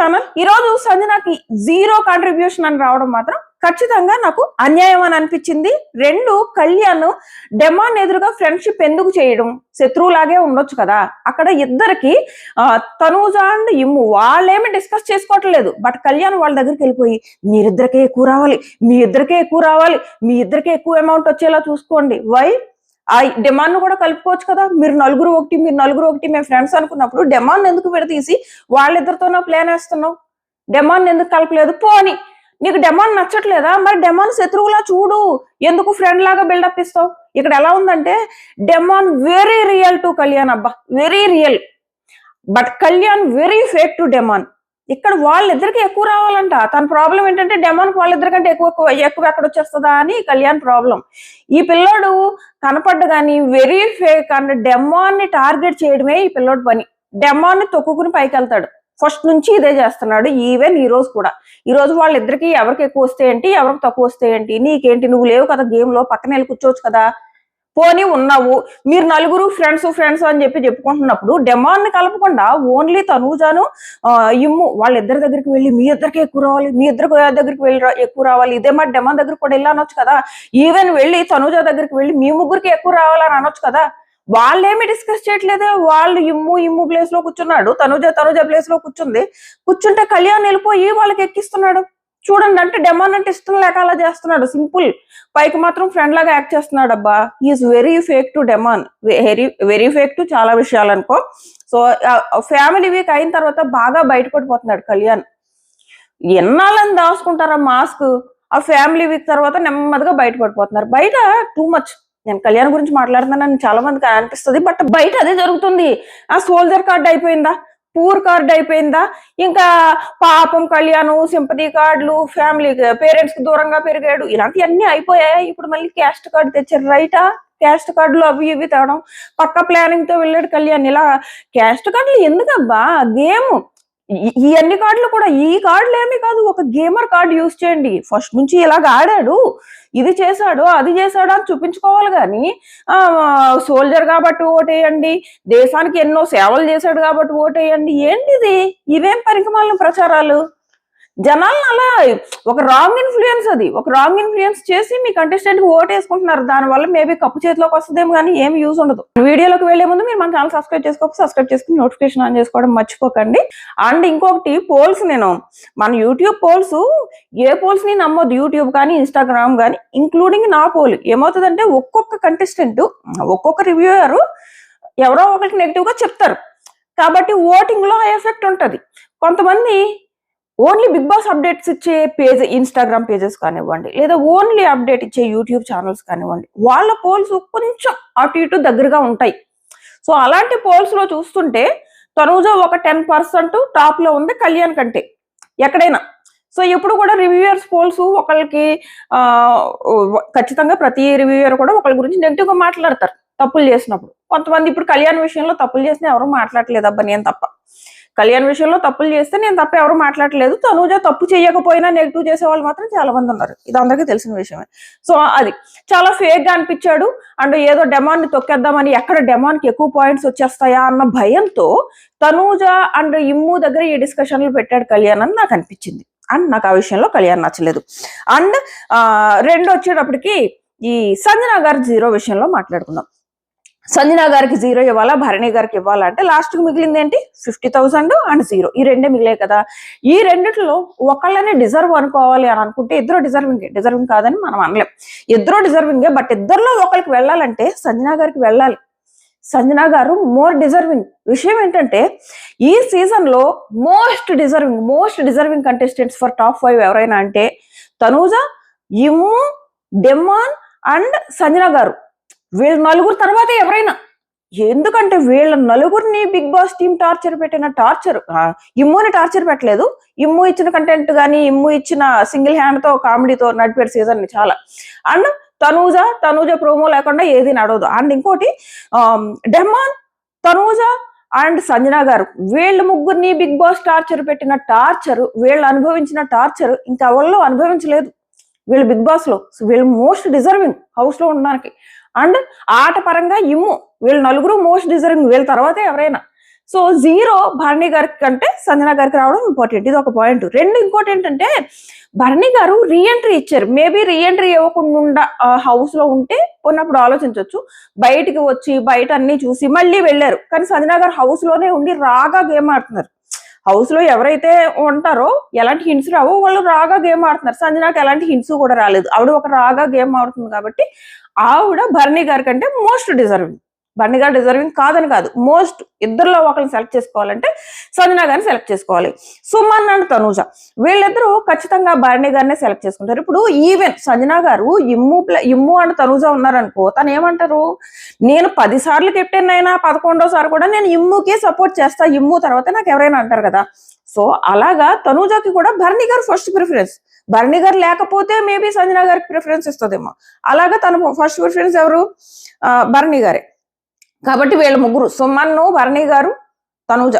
Channel. ఈ రోజు సంజనాకి zero contribution అని రావడం మాత్రం ఖచ్చితంగా నాకు అన్యాయం అని అనిపించింది. రెండు, కళ్యాణ్ డెమాన్ ఎదురుగా ఫ్రెండ్షిప్ ఎందుకు చేయడం? శత్రువులాగే ఉండొచ్చు కదా. అక్కడ ఇద్దరికి తనూజ అండ్ ఇమ్ము వాళ్ళేమి డిస్కస్ చేసుకోవట్లేదు. బట్ కళ్యాణ్ వాళ్ళ దగ్గరికి వెళ్ళిపోయి మీరిద్దరికే ఎక్కువ రావాలి, మీ ఇద్దరికే ఎక్కువ రావాలి, మీ ఇద్దరికే ఎక్కువ అమౌంట్ వచ్చేలా చూసుకోండి. వై? ఆ డెమాన్ కూడా కలుపుకోవచ్చు కదా. మీరు నలుగురు ఒకటి మేము ఫ్రెండ్స్ అనుకున్నప్పుడు డెమాన్ ఎందుకు విడతీసి వాళ్ళిద్దరితోనో ప్లాన్ వేస్తున్నావు? డెమాన్ ఎందుకు కలపలేదు? పోని నీకు డెమాన్ నచ్చట్లేదా? మరి డెమాన్ శత్రువులా చూడు, ఎందుకు ఫ్రెండ్ లాగా బిల్డప్ ఇస్తావు? ఇక్కడ ఎలా ఉందంటే Demon very real to Kalyan, అబ్బా very real, but Kalyan very fake to Demon. ఇక్కడ వాళ్ళిద్దరికి ఎక్కువ రావాలంట. తన ప్రాబ్లం ఏంటంటే డెమాన్ వాళ్ళిద్దరికంటే ఎక్కువ ఎక్కడ వచ్చేస్తుందా అని కళ్యాణ్ ప్రాబ్లం. ఈ పిల్లోడు కనపడ్డ కానీ వెరీ ఫేక్ అండ్ డెమాన్ ని టార్గెట్ చేయడమే ఈ పిల్లోడు పని. డెమాన్ ని తొక్కుకుని పైకి వెళ్తాడు. ఫస్ట్ నుంచి ఇదే చేస్తున్నాడు. ఈవెన్ ఈ రోజు కూడా. ఈ రోజు వాళ్ళిద్దరికి ఎవరికి ఎక్కువ వస్తే ఏంటి, ఎవరికి తక్కువ వస్తే ఏంటి, నీకేంటి, నువ్వు లేవు కదా గేమ్ లో, పక్కన వెళ్ళి కూర్చోవచ్చు కదా. పోనీ ఉన్నావు, మీరు నలుగురు ఫ్రెండ్స్ అని చెప్పుకుంటున్నప్పుడు డెమాన్ ని కలపకుండా ఓన్లీ తనూజాను ఇమ్ము వాళ్ళిద్దరి దగ్గరికి వెళ్ళి మీ ఇద్దరికి ఎక్కువ రావాలి, మీ ఇద్దరి దగ్గరికి వెళ్ళి ఎక్కువ రావాలి, ఇదే మాట డెమాన్ దగ్గరికి కూడా వెళ్ళి అనొచ్చు కదా. ఈవెన్ వెళ్ళి తనూజ దగ్గరికి వెళ్ళి మీ ముగ్గురికి ఎక్కువ రావాలని అనొచ్చు కదా. వాళ్ళేమి డిస్కస్ చేయట్లేదే. వాళ్ళు ఇమ్ము ప్లేస్ లో కూర్చున్నాడు, తనూజ ప్లేస్ లో కూర్చుంటే కళ్యాణ్ వెళ్ళిపోయి వాళ్ళకి ఎక్కిస్తున్నాడు. చూడండి, అంటే డెమాన్ అంటే ఇష్టం లేక అలా చేస్తున్నాడు. సింపుల్. పైకి మాత్రం ఫ్రెండ్ లాగా యాక్ట్ చేస్తున్నాడు. అబ్బా, is very fake to demon, very fake to చాలా విషయాలు అనుకో. సో ఫ్యామిలీ వీక్ అయిన తర్వాత బాగా బయటపడిపోతున్నాడు కళ్యాణ్. ఎన్నాళ్ళని దాచుకుంటారా మాస్క్? ఆ ఫ్యామిలీ వీక్ తర్వాత నెమ్మదిగా బయటపడిపోతున్నారు. బయట టూ మచ్. నేను కళ్యాణ్ గురించి మాట్లాడుతున్నానని చాలా మందికి అనిపిస్తుంది, బట్ బయట అదే జరుగుతుంది. ఆ సోల్జర్ కార్డ్ అయిపోయిందా, పూర్ కార్డ్ అయిపోయిందా, ఇంకా పాపం కళ్యాణ్ సింపతి కార్డులు, ఫ్యామిలీ పేరెంట్స్ కి దూరంగా పెరిగాడు, ఇలాంటివన్నీ అయిపోయాయి. ఇప్పుడు మళ్ళీ క్యాస్ట్ కార్డు తెచ్చారు. రైటా? క్యాస్ట్ కార్డులు అవి ఇవి తేవడం, పక్క ప్లానింగ్ తో వెళ్ళాడు కళ్యాణ్. ఇలా క్యాస్ట్ కార్డులు ఎందుకబ్బా? గేమ్. ఈ అన్ని కార్డులు కూడా, ఈ కార్డులు ఏమీ కాదు, ఒక గేమర్ కార్డు యూజ్ చేయండి. ఫస్ట్ నుంచి ఇలాగ ఆడాడు, ఇది చేశాడు, అది చేశాడు అని చూపించుకోవాలి. కానీ సోల్జర్ కాబట్టి ఓటేయండి, దేశానికి ఎన్నో సేవలు చేశాడు కాబట్టి ఓటేయండి, ఏంటిది? ఇవేం పనికిమాలిన ప్రచారాలు? జనాలను అలా ఒక రాంగ్ ఇన్ఫ్లుయెన్స్ చేసి మీ కంటెస్టెంట్ కి ఓటు వేసుకుంటున్నారు. దానివల్ల మేబీ కప్పు చేతిలోకి వస్తుందేమో కానీ ఏమి యూజ్ ఉండదు. వీడియోలోకి వెళ్లే ముందు మీరు మన ఛానల్ సబ్స్క్రైబ్ చేసుకుని నోటిఫికేషన్ ఆన్ చేసుకోవడం మర్చిపోకండి. అండ్ ఇంకొకటి, పోల్స్, నేను మన యూట్యూబ్ పోల్స్, ఏ పోల్స్ ని నమ్మొద్దు. యూట్యూబ్ కానీ ఇన్స్టాగ్రామ్ కానీ, ఇంక్లూడింగ్ నా పోల్. ఏమవుతుందంటే ఒక్కొక్క కంటెస్టెంట్, ఒక్కొక్క రివ్యూయర్ ఎవరో ఒకరికి నెగిటివ్ గా చెప్తారు. కాబట్టి ఓటింగ్ లో ఎఫెక్ట్ ఉంటది. కొంతమంది ఓన్లీ బిగ్ బాస్ అప్డేట్స్ ఇచ్చే పేజ్, ఇన్స్టాగ్రామ్ పేజెస్ కానివ్వండి, లేదా ఓన్లీ అప్డేట్ ఇచ్చే యూట్యూబ్ ఛానల్స్ కానివ్వండి, వాళ్ళ పోల్స్ కొంచెం అటు ఇటు దగ్గరగా ఉంటాయి. సో అలాంటి పోల్స్ లో చూస్తుంటే తనూజ ఒక 10% టాప్ లో ఉంది కళ్యాణ్ కంటే ఎక్కడైనా. సో ఎప్పుడు కూడా రివ్యూయర్స్ పోల్స్ ఒకళ్ళకి ఖచ్చితంగా ప్రతి రివ్యూయర్ కూడా ఒకళ్ళ గురించి నెగిటివ్ గా మాట్లాడతారు తప్పులు చేసినప్పుడు. కొంతమంది ఇప్పుడు కళ్యాణ్ విషయంలో తప్పులు చేసినా ఎవరు మాట్లాడలేదు, అబ్బా నేను తప్ప. కళ్యాణ్ విషయంలో తప్పులు చేస్తే నేను తప్ప ఎవరు మాట్లాడలేదు. తనూజ తప్పు చేయకపోయినా నెగిటివ్ చేసే వాళ్ళు మాత్రం చాలా మంది ఉన్నారు. ఇది అందరికీ తెలిసిన విషయమే. సో అది చాలా ఫేక్ గా అనిపించాడు. అండ్ ఏదో డెమాన్ ని తొక్కేద్దామని, ఎక్కడ డెమాన్ కి ఎక్కువ పాయింట్స్ వచ్చేస్తాయా అన్న భయంతో తనూజ అండ్ ఇమ్ము దగ్గర ఈ డిస్కషన్లు పెట్టాడు కళ్యాణ్ అని నాకు అనిపించింది. అండ్ నాకు ఆ విషయంలో కళ్యాణ్ నచ్చలేదు. అండ్ రెండు వచ్చేటప్పటికి ఈ సంజన గారి జీరో విషయంలో మాట్లాడుకుందాం. సంజన గారికి 0 ఇవ్వాలా, భరణి గారికి ఇవ్వాలా అంటే లాస్ట్ కి మిగిలింది ఏంటి? 50,000 అండ్ 0. ఈ రెండే మిగిలే కదా. ఈ రెండిట్లో ఒకళ్ళనే డిజర్వ్ అనుకోవాలి అని అనుకుంటే ఇద్దరు డిజర్వింగ్ కాదని మనం అనలేం. ఇద్దరు డిజర్వింగే, బట్ ఇద్దరులో ఒకరికి వెళ్ళాలంటే సంజన గారికి వెళ్ళాలి. సంజన గారు మోర్ డిజర్వింగ్. విషయం ఏంటంటే ఈ సీజన్ లో most deserving contestants for top 5 ఎవరైనా అంటే తనూజ, ఇమ్ము, డెమాన్ అండ్ సంజన గారు. వీళ్ళ నలుగురు తర్వాత ఎవరైనా. ఎందుకంటే వీళ్ళ నలుగురిని బిగ్ బాస్ టీమ్ టార్చర్ పెట్టిన టార్చర్ ఇమ్ముని టార్చర్ పెట్టలేదు. ఇమ్ము ఇచ్చిన కంటెంట్ కానీ, ఇమ్ము ఇచ్చిన సింగిల్ హ్యాండ్ తో కామెడీతో నడిపాడు సీజన్ ని చాలా. అండ్ తనూజ ప్రోమో లేకుండా ఏది నడవదు. అండ్ ఇంకోటి డెమాన్, తనూజ అండ్ సంజన గారు, వీళ్ళ ముగ్గురిని బిగ్ బాస్ టార్చర్ పెట్టిన టార్చర్, వీళ్ళు అనుభవించిన టార్చర్ ఇంకా ఎవరిలో అనుభవించలేదు వీళ్ళు బిగ్ బాస్ లో. వీళ్ళు మోస్ట్ డిజర్వింగ్ హౌస్ లో ఉండడానికి. అండ్ ఆట పరంగా ఇమ్ము, వీళ్ళు నలుగురు మోస్ట్ డిజర్వింగ్. వీళ్ళ తర్వాతే ఎవరైనా. సో 0 భరణి గారికి కంటే సంజన గారికి రావడం ఇంపార్టెంట్. ఇది ఒక పాయింట్. రెండు ఇంకోటి ఏంటంటే భరణి గారు రీఎంట్రీ ఇచ్చారు. మేబీ రీఎంట్రీ ఇవ్వకుండా హౌస్ లో ఉంటే ఉన్నప్పుడు ఆలోచించవచ్చు. బయటికి వచ్చి బయట అన్ని చూసి మళ్ళీ వెళ్ళారు. కానీ సంజన గారు హౌస్ లోనే ఉండి రాగా గేమ్ ఆడుతున్నారు. హౌస్ లో ఎవరైతే ఉంటారో ఎలాంటి హింట్స్ రావో వాళ్ళు రాగా గేమ్ ఆడుతున్నారు. సంజనాకి ఎలాంటి హింట్స్ కూడా రాలేదు. ఆవిడ ఒక రాగా గేమ్ ఆడుతుంది కాబట్టి ఆవిడ భరణి గారి కంటే most deserving. Bharani garu deserving కాదని కాదు, మోస్ట్. ఇద్దరులో ఒకరిని సెలెక్ట్ చేసుకోవాలంటే సంజన గారిని సెలెక్ట్ చేసుకోవాలి. సుమన్ అండ్ తనూజ వీళ్ళిద్దరూ ఖచ్చితంగా భరణి గారినే సెలెక్ట్ చేసుకుంటారు. ఇప్పుడు ఈవెన్ సంజన గారు ఇమ్ము అండ్ తనూజ ఉన్నారనుకో, తను ఏమంటారు, నేను 10 సార్లు కెప్టెన్ అయినా 11వ సారి కూడా నేను ఇమ్ముకి సపోర్ట్ చేస్తా, ఇమ్ము తర్వాత నాకు ఎవరైనా అంటారు కదా. సో అలాగా తనూజకి కూడా భరణి గారు ఫస్ట్ ప్రిఫరెన్స్. భరణి గారు లేకపోతే మేబీ సంజన గారికి ప్రిఫరెన్స్ ఇస్తుందేమో. అలాగా తను ఫస్ట్ ప్రిఫరెన్స్ ఎవరు, భరణి గారే. కాబట్టి వీళ్ళ ముగ్గురు, సుమన్ను, భరణి గారు, తనూజ.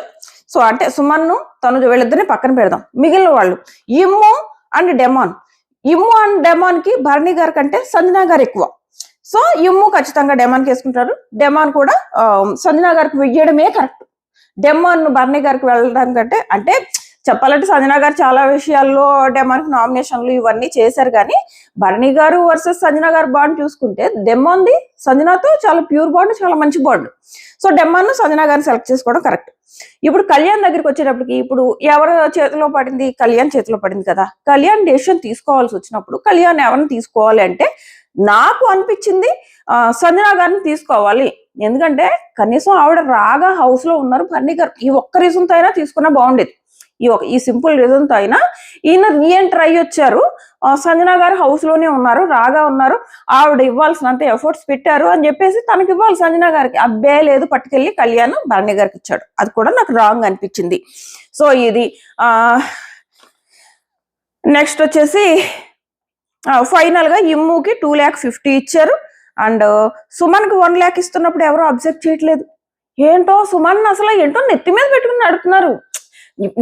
సో అంటే సుమన్ను, తనూజ వీళ్ళిద్దరిని పక్కన పెడదాం. మిగిలిన వాళ్ళు ఇమ్ము అండ్ డెమాన్. ఇమ్ము అండ్ డెమాన్ కి భరణి గారి కంటే సంజన గారు ఎక్కువ. సో ఇమ్ము ఖచ్చితంగా డెమాన్కి వేసుకుంటారు. డెమాన్ కూడా సంజన గారికి వెయ్యడమే కరెక్ట్. డెమాన్ భరణి గారికి వెళ్ళడం కంటే, అంటే చెప్పాలంటే సంజన గారు చాలా విషయాల్లో డెమాన్కి నామినేషన్లు ఇవన్నీ చేశారు. కానీ భరణి గారు వర్సెస్ సంజన గారు బాండ్ చూసుకుంటే డెమాన్ది సంజనతో చాలా ప్యూర్ బాండ్, చాలా మంచి బాండ్. సో డెమాన్ సంజన గారిని సెలెక్ట్ చేసుకోవడం కరెక్ట్. ఇప్పుడు కళ్యాణ్ దగ్గరికి వచ్చేటప్పటికి ఇప్పుడు ఎవరు చేతిలో పడింది, కళ్యాణ్ చేతిలో పడింది కదా. కళ్యాణ్ డెసిషన్ తీసుకోవాల్సి వచ్చినప్పుడు కళ్యాణ్ ఎవరిని తీసుకోవాలి అంటే నాకు అనిపించింది సంజన గారిని తీసుకోవాలి. ఎందుకంటే కనీసం ఆవిడ రాగా హౌస్ లో ఉన్నారు. భరణి గారు ఈ ఒక్క రీజన్ తో అయినా తీసుకున్నా బాగుండేది. ఈ సింపుల్ రీజన్ తో అయినా ఈయన రీఎంటర్ అయ్యి వచ్చారు. సంజన గారు హౌస్ లోనే ఉన్నారు, రాగా ఉన్నారు, ఆవిడ ఇవ్వాల్సినంత ఎఫర్ట్స్ పెట్టారు అని చెప్పేసి తనకి ఇవ్వాలి సంజన గారికి. అబ్బే లేదు, పట్టుకెళ్ళి కళ్యాణ్ భరణి గారికి ఇచ్చాడు. అది కూడా నాకు రాంగ్ అనిపించింది. సో ఇది నెక్స్ట్ వచ్చేసి ఫైనల్ గా ఇమ్ముకి 2,50,000 ఇచ్చారు. అండ్ సుమన్ కి 1 lakh ఇస్తున్నప్పుడు ఎవరో అబ్జెక్ట్ చేయట్లేదు. ఏంటో సుమన్ అసలు ఏంటో నెత్తి మీద పెట్టుకుని నడుపుతున్నారు.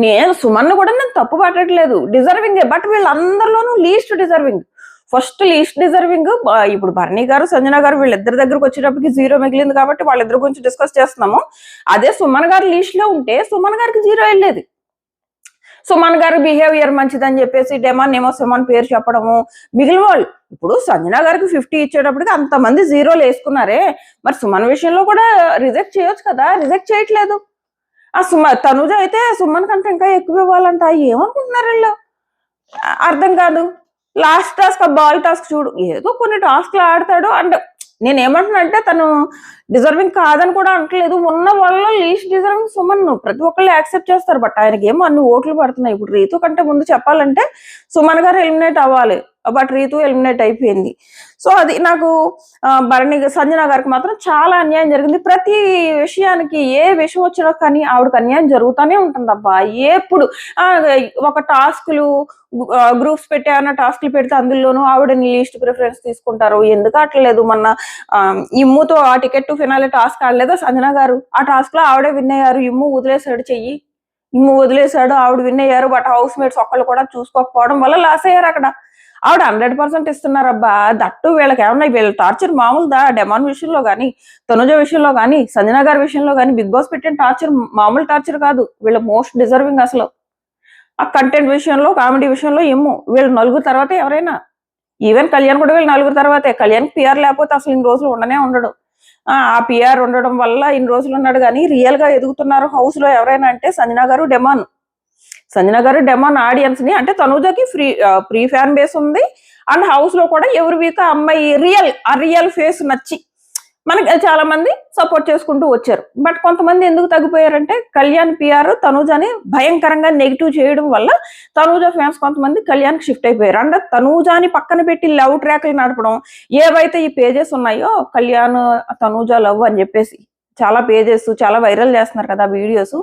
నేను సుమన్ కూడా నేను తప్పు పట్టట్లేదు, డిజర్వింగ్. బట్ వీళ్ళందరిలోనూ least deserving. First least deserving ఇప్పుడు భరణి గారు, సంజన గారు వీళ్ళిద్దరి దగ్గరకు వచ్చేటప్పటికి 0 మిగిలింది కాబట్టి వాళ్ళిద్దరి గురించి డిస్కస్ చేస్తున్నాము. అదే సుమన్ గారు లీస్ట్ లో ఉంటే సుమన్ గారికి 0 వెళ్ళేది. సుమన్ గారి బిహేవియర్ మంచిదని చెప్పేసి డెమాన్ ఏమో సుమన్ పేరు చెప్పడము. మిగిలిన వాళ్ళు ఇప్పుడు సంజన గారికి 50 ఇచ్చేటప్పటికి అంతమంది 0లు వేసుకున్నారే, మరి సుమన్ విషయంలో కూడా రిజెక్ట్ చేయొచ్చు కదా. రిజెక్ట్ చేయట్లేదు. తనుజ అయితే సుమన్ కంటే ఇంకా ఎక్కువ ఇవ్వాలంట. ఏమనుకుంటున్నారు వీళ్ళు, అర్థం కాదు. లాస్ట్ టాస్క్ బాల్ టాస్క్ చూడు, ఏదో కొన్ని టాస్క్లు ఆడతాడు. అండ్ నేను ఏమంటున్నా అంటే తను డిజర్వింగ్ కాదని కూడా అంటలేదు. ఉన్న వాళ్ళలో లీస్ట్ డిజర్వింగ్ సుమన్ ప్రతి ఒక్కళ్ళు యాక్సెప్ట్ చేస్తారు. బట్ ఆయనకి ఏమో అన్ని ఓట్లు పడుతున్నాయి. ఇప్పుడు రీతు కంటే ముందు చెప్పాలంటే సుమన్ గారు ఎలిమినేట్ అవ్వాలి, బట్ రీతు ఎలిమినేట్ అయిపోయింది. సో అది నాకు సంజన గారికి మాత్రం చాలా అన్యాయం జరిగింది. ప్రతి విషయానికి ఏ విషయం వచ్చినా కానీ ఆవిడకి అన్యాయం జరుగుతూనే ఉంటుంది. అబ్బా ఎప్పుడు ఒక టాస్క్లు గ్రూప్స్ పెట్టి ఏమైనా టాస్క్లు పెడితే అందులోనూ ఆవిడని లీస్ట్ ప్రిఫరెన్స్ తీసుకుంటారు. ఎందుకు ఆటలేదు. మొన్న ఇమ్ముతో ఆ టికెట్ టు ఫినాలే టాస్క్ ఆడలేదా సంజన గారు, ఆ టాస్క్ లో ఆవిడే విన్ అయ్యారు. ఇమ్ము వదిలేసాడు చెయ్యి, ఇమ్ము వదిలేసాడు, ఆవిడ విన్ అయ్యారు. బట్ హౌస్ మేట్స్ ఒక్కళ్ళు కూడా చూసుకోకపోవడం వల్ల లాస్ అయ్యారు. అక్కడ ఆవిడ 100% ఇస్తున్నారు. అబ్బా దట్టు వీళ్ళకి ఏమన్నా వీళ్ళ టార్చర్ మామూలుదా? డెమాన్ విషయంలో కానీ, తనుజ విషయంలో కానీ, సంజన గారి విషయంలో కానీ బిగ్ బాస్ పెట్టిన టార్చర్ మామూలు టార్చర్ కాదు. వీళ్ళ మోస్ట్ డిజర్వింగ్. అసలు ఆ కంటెంట్ విషయంలో, కామెడీ విషయంలో ఏమో వీళ్ళు నలుగురు తర్వాత ఎవరైనా, ఈవెన్ కళ్యాణ్ కూడా వీళ్ళు నలుగురు తర్వాతే. కళ్యాణ్ పిఆర్ లేకపోతే అసలు ఇన్ని రోజులు ఉండడు. ఆ పిఆర్ ఉండడం వల్ల ఇన్ని రోజులు ఉన్నాడు. కానీ రియల్ గా ఎదుగుతున్నారు హౌస్ లో ఎవరైనా అంటే సంజన గారు, డెమాన్. సంజన గారు డెమాన్ ఆడియన్స్ ని, అంటే తనుజకి ప్రీ ఫ్యాన్ బేస్ ఉంది. అండ్ హౌస్ లో కూడా ఎవరి వీక్ అమ్మాయి రియల్ ఫేస్ నచ్చి మనకి చాలా మంది సపోర్ట్ చేసుకుంటూ వచ్చారు. బట్ కొంతమంది ఎందుకు తగ్గిపోయారంటే కళ్యాణ్ పిఆర్ తనూజని భయంకరంగా నెగిటివ్ చేయడం వల్ల తనూజ ఫ్యాన్స్ కొంతమంది కళ్యాణ్ షిఫ్ట్ అయిపోయారు. అండ్ తనూజని పక్కన పెట్టి లవ్ ట్రాక్లు నడపడం, ఏవైతే ఈ పేజెస్ ఉన్నాయో కళ్యాణ్ తనూజ లవ్ అని చెప్పేసి చాలా పేజెస్ చాలా వైరల్ చేస్తున్నారు కదా వీడియోస్.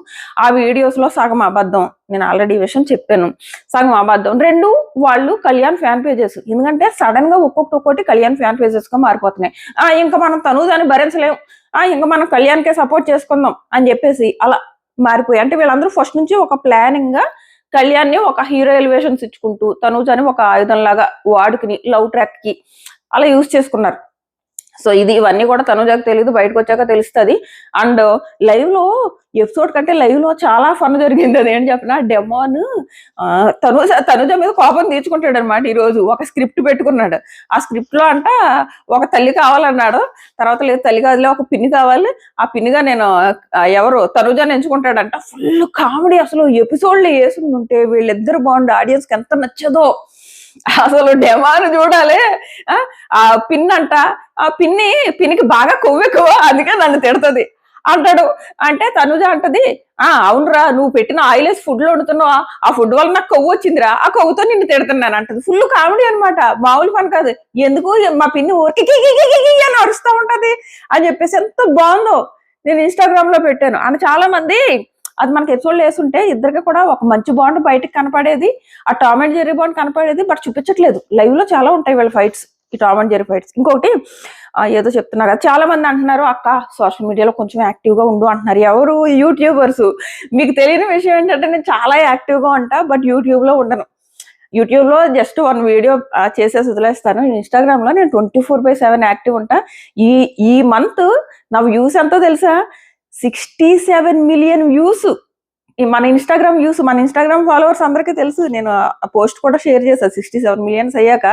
ఆ వీడియోస్ లో సగం అబద్ధం. నేను ఆల్రెడీ ఈ విషయం చెప్పాను. సగం అబద్ధం. 2 వాళ్ళు కళ్యాణ్ ఫ్యాన్ పేజెస్. ఎందుకంటే సడన్ గా ఒక్కొక్కటి కళ్యాణ్ ఫ్యాన్ పేజెస్ గా మారిపోతున్నాయి. ఇంకా మనం తనూజని భరించలేం, ఇంకా మనం కళ్యాణ్కే సపోర్ట్ చేసుకుందాం అని చెప్పేసి అలా మారిపోయి, అంటే వీళ్ళందరూ ఫస్ట్ నుంచి ఒక ప్లానింగ్ గా కళ్యాణ్ని ఒక హీరో ఎలివేషన్స్ ఇచ్చుకుంటూ తనూజని ఒక ఆయుధం లాగా వాడుకుని లవ్ ట్రాక్ కి అలా యూజ్ చేసుకున్నారు. సో ఇవన్నీ కూడా తనుజకు తెలియదు, బయటకు వచ్చాక తెలుస్తుంది. అండ్ లైవ్ లో ఎపిసోడ్ కంటే లైవ్ లో చాలా ఫన్ జరిగింది. అది ఏంటి చెప్పిన, డెమోన్ తనుజ మీద కోపం తీర్చుకుంటాడు అనమాట. ఈ రోజు ఒక స్క్రిప్ట్ పెట్టుకున్నాడు. ఆ స్క్రిప్ట్ లో అంట ఒక తల్లి కావాలన్నాడు. తర్వాత లేదు తల్లి కాదులే ఒక పిన్ని కావాలి, ఆ పిన్నిగా నేను ఎవరు తనుజాని ఎంచుకుంటాడంట. Full comedy. అసలు ఎపిసోడ్లు వేసుకుంటుంటే వీళ్ళిద్దరు బాగుండు, ఆడియన్స్ కి ఎంత నచ్చదో. అసలు డెమాను చూడాలి. ఆ పిన్ అంట, ఆ పిన్నికి బాగా కొవ్వెక్కువ, అందుకే నన్ను తిడుతుంది అంటాడు. అంటే తనుజ అంటది, అవునురా నువ్వు పెట్టిన ఆయిలెస్ ఫుడ్ లో వండుతున్నావా, ఆ ఫుడ్ వల్ల నాకు కొవ్వు వచ్చిందిరా, ఆ కొవ్వుతో నిన్ను తిడుతున్నాను అంటది. ఫుల్ కామెడీ అనమాట, మామూలు పని కాదు. ఎందుకు మా పిన్ని ఊరికి అని అరుస్తూ ఉంటది అని చెప్పేసి ఎంత బాగుందో. నేను ఇన్స్టాగ్రామ్ లో పెట్టాను. అని చాలా మంది అది మనకి ఎపిసోడ్లు వేస్తుంటే ఇద్దరికి కూడా ఒక మంచి బాండ్ బయటకు కనపడేది, ఆ టామ్ అండ్ జెర్రీ బాండ్ కనపడేది. బట్ చూపించట్లేదు. లైవ్ లో చాలా ఉంటాయి వీళ్ళ ఫైట్స్, ఈ టామ్ అండ్ జెర్రీ ఫైట్స్. ఇంకొకటి ఏదో చెప్తున్నారు కదా, చాలా మంది అంటున్నారు అక్క సోషల్ మీడియాలో కొంచెం యాక్టివ్ గా ఉండు అంటున్నారు. ఎవరు? యూట్యూబర్స్. మీకు తెలియని విషయం ఏంటంటే నేను చాలా యాక్టివ్ గా ఉంటా, బట్ యూట్యూబ్ లో ఉండను. యూట్యూబ్ లో జస్ట్ 1 వీడియో చేసేసి వదిలేస్తాను. ఇన్స్టాగ్రామ్ లో నేను 24/7 యాక్టివ్ ఉంటా. ఈ మంత్ నా వ్యూస్ ఎంతో తెలుసా? 67 మిలియన్ వ్యూస్. మన ఇన్స్టాగ్రామ్ వ్యూస్, మన ఇన్స్టాగ్రామ్ ఫాలోవర్స్ అందరికీ తెలుసు. నేను ఆ పోస్ట్ కూడా షేర్ చేశాను. 67 మిలియన్స్ అయ్యాక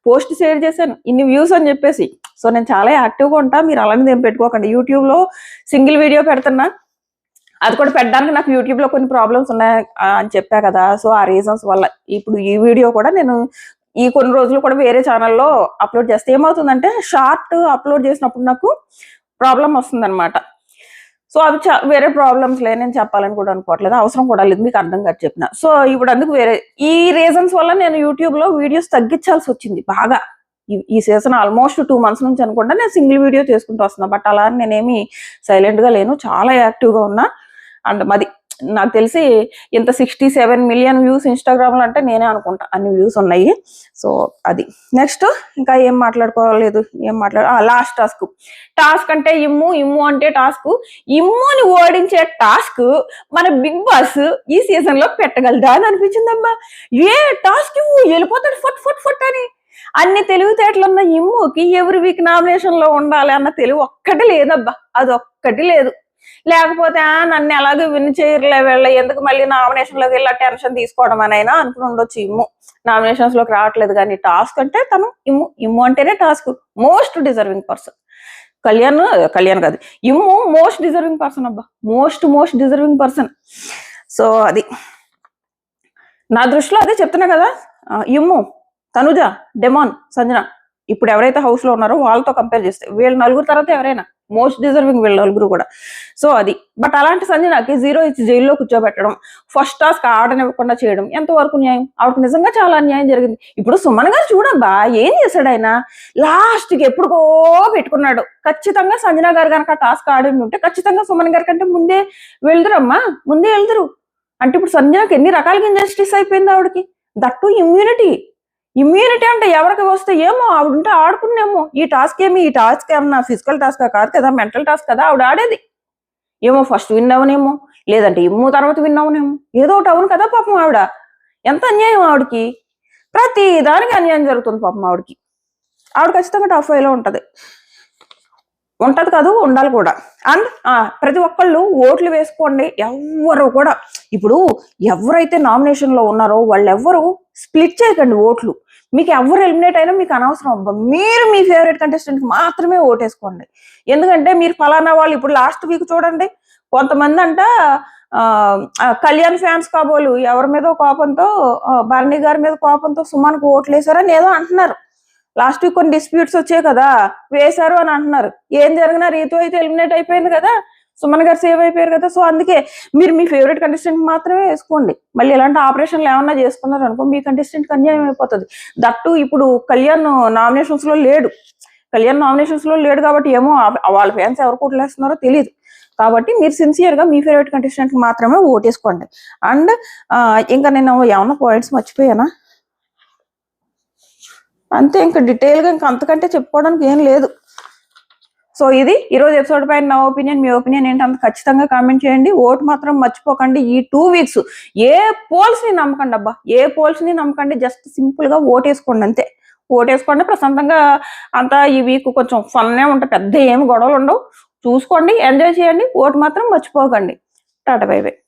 పోస్ట్ షేర్ చేశాను, ఇన్ని వ్యూస్ అని చెప్పేసి. సో నేను చాలా యాక్టివ్గా ఉంటా. మీరు అలాంటిది ఏం పెట్టుకోకండి. యూట్యూబ్ లో సింగిల్ వీడియో పెడుతున్నా, అది కూడా పెట్టడానికి నాకు యూట్యూబ్ లో కొన్ని ప్రాబ్లమ్స్ ఉన్నాయి అని చెప్పా కదా. సో ఆ రీజన్స్ వల్ల ఇప్పుడు ఈ వీడియో కూడా నేను ఈ కొన్ని రోజులు కూడా వేరే ఛానల్లో అప్లోడ్ చేస్తే ఏమవుతుందంటే, షార్ట్ అప్లోడ్ చేసినప్పుడు నాకు ప్రాబ్లం వస్తుంది అనమాట. సో అవి వేరే ప్రాబ్లమ్స్ లే, నేను చెప్పాలని కూడా అనుకోవట్లేదు, అవసరం కూడా లేదు, మీకు అర్థం కాదు చెప్పిన. సో ఇప్పుడు అందుకు వేరే ఈ రీజన్స్ వల్ల నేను యూట్యూబ్ లో వీడియోస్ తగ్గించాల్సి వచ్చింది బాగా. ఈ సీజన్ ఆల్మోస్ట్ 2 months నుంచి అనుకుంటా నేను సింగిల్ వీడియో చేసుకుంటూ వస్తున్నా. బట్ అలా నేనేమి సైలెంట్ గా లేను, చాలా యాక్టివ్ గా ఉన్నా. అండ్ మాది నాకు తెలిసి ఇంత 67 మిలియన్ వ్యూస్ ఇన్స్టాగ్రామ్ లో అంటే నేనే అనుకుంటా అన్ని వ్యూస్ ఉన్నాయి. సో అది. నెక్స్ట్ ఇంకా ఏం మాట్లాడుకోలేదు, లాస్ట్ టాస్క్ అంటే ఇమ్ము అంటే టాస్క్. ఇమ్ముని ఓడించే టాస్క్ మన బిగ్ బాస్ ఈ సీజన్ లో పెట్టగలదా అని అనిపించిందమ్మా. ఏ టాస్క్ వెళ్ళిపోతాడు ఫట్ ఫట్ ఫట్ అని. అన్ని తెలివితేటలున్న ఇమ్ముకి ఎవరి వీక్ నామినేషన్ లో ఉండాలి అన్న తెలివి ఒక్కటి లేదబ్బా, అది ఒక్కటి లేదు. లేకపోతే నన్ను ఎలాగో విన్ చేయర్లే వీళ్ళ, ఎందుకు మళ్ళీ నామినేషన్ లోకి వెళ్ళి టెన్షన్ తీసుకోవడం అని అయినా అనుకుని ఉండొచ్చు. ఇమ్ము నామినేషన్స్ లోకి రావట్లేదు, కానీ టాస్క్ అంటే తను ఇమ్ము అంటేనే task. Most deserving person. Kalyan కాదు, ఇమ్ము మోస్ట్ డిజర్వింగ్ పర్సన్ అబ్బా, మోస్ట్ డిజర్వింగ్ పర్సన్. సో అది నా దృష్టిలో అదే చెప్తున్నా కదా. ఇమ్ము, తనుజ, డెమాన్, సంజన ఇప్పుడు ఎవరైతే హౌస్ లో ఉన్నారో వాళ్ళతో కంపేర్ చేస్తే వీళ్ళ నలుగురు తర్వాత ఎవరైనా మోస్ట్ డిజర్వింగ్ వీళ్ళ నలుగురు కూడా. సో అది. బట్ అలాంటి సంజనకి 0 ఇచ్చి జైల్లో కూర్చోబెట్టడం, ఫస్ట్ టాస్క్ ఆడనివ్వకుండా చేయడం ఎంతవరకు న్యాయం? ఆవిడకి నిజంగా చాలా అన్యాయం జరిగింది. ఇప్పుడు సుమన్ గారు చూడబ్బా, ఏం చేశాడు ఆయన? లాస్ట్కి ఎప్పుడుకో పెట్టుకున్నాడు. ఖచ్చితంగా సంజన గారు కనుక టాస్క్ ఆడి ఉంటే ఖచ్చితంగా సుమన్ గారి కంటే ముందే వెళ్దురమ్మా, ముందే వెళ్దురు. అంటే ఇప్పుడు సంజనకి ఎన్ని రకాలుగా ఇంజస్టిస్ అయిపోయింది ఆవిడకి. దట్టు ఇమ్యూనిటీ అంటే ఎవరికి వస్తే ఏమో ఆవిడ ఉంటే ఆడుకునేమో. ఈ టాస్క్ ఏమన్నా ఫిజికల్ టాస్క్ కాదు కదా, మెంటల్ టాస్క్ కదా ఆవిడ ఆడేది. ఏమో ఫస్ట్ విన్ అవనేమో, లేదంటే ఇమ్ము తర్వాత విన్ అవనేమో, ఏదో ఒకటి అవును కదా పాపం. ఆవిడ ఎంత అన్యాయం ఆవిడకి, ప్రతి దానికి అన్యాయం జరుగుతుంది పాపం ఆవిడకి. ఆవిడ ఖచ్చితంగా టాప్ 5 లో ఉంటది కాదు, ఉండాలి కూడా. అండ్ ప్రతి ఒక్కళ్ళు ఓట్లు వేసుకోండి. ఎవ్వరు కూడా ఇప్పుడు ఎవరైతే నామినేషన్ లో ఉన్నారో వాళ్ళు ఎవ్వరు స్ప్లిట్ చేయకండి ఓట్లు. మీకు ఎవరు ఎలిమినేట్ అయినా మీకు అనవసరం అబ్బా, మీరు మీ ఫేవరెట్ కంటెస్టెంట్ మాత్రమే ఓటేసుకోండి. ఎందుకంటే మీరు ఫలానా వాళ్ళు, ఇప్పుడు లాస్ట్ వీక్ చూడండి కొంతమంది అంట కళ్యాణ్ ఫ్యాన్స్ కాబోలు ఎవరి మీద కోపంతో, భరణి గారి మీద కోపంతో సుమన్కు ఓట్లు వేసారని ఏదో అంటున్నారు. లాస్ట్ వీక్ కొన్ని డిస్ప్యూట్స్ వచ్చాయి కదా, వేశారు అని అంటున్నారు. ఏం జరిగినా రీతు అయితే ఎలిమినేట్ అయిపోయింది కదా, సుమన్ గారు సేవ్ అయిపోయారు కదా. సో అందుకే మీరు మీ ఫేవరెట్ కంటెస్టెంట్ మాత్రమే వేసుకోండి. మళ్ళీ ఇలాంటి ఆపరేషన్లు ఏమన్నా చేసుకున్నారు అనుకో మీ కంటెస్టెంట్కి అన్యాయం అయిపోతుంది. దట్టు ఇప్పుడు కళ్యాణ్ నామినేషన్స్ లో లేడు కాబట్టి ఏమో వాళ్ళ ఫ్యాన్స్ ఎవరు కొట్లేస్తున్నారో తెలియదు. కాబట్టి మీరు సిన్సియర్గా మీ ఫేవరెట్ కంటెస్టెంట్ మాత్రమే ఓటేసుకోండి. అండ్ ఇంకా నేను ఏమన్నా పాయింట్స్ మర్చిపోయానా? అంతే, ఇంకా డీటెయిల్గా ఇంకా అంతకంటే చెప్పుకోవడానికి ఏం లేదు. సో ఇది ఈరోజు ఎపిసోడ్ పైన నా ఒపీనియన్. మీ ఒపీనియన్ ఏంటి అంత ఖచ్చితంగా కామెంట్ చేయండి. ఓటు మాత్రం మర్చిపోకండి. ఈ 2 weeks ఏ పోల్స్ ని నమ్మకండి అబ్బా, ఏ పోల్స్ ని నమ్మకండి. జస్ట్ సింపుల్ గా ఓటేసుకోండి అంతే. ఓటేసుకోండి ప్రశాంతంగా. అంతా ఈ వీక్ కొంచెం ఫన్నే ఉంటాయి, పెద్ద ఏమి గొడవలు ఉండవు. చూసుకోండి, ఎంజాయ్ చేయండి, ఓటు మాత్రం మర్చిపోకండి. Tata bye by.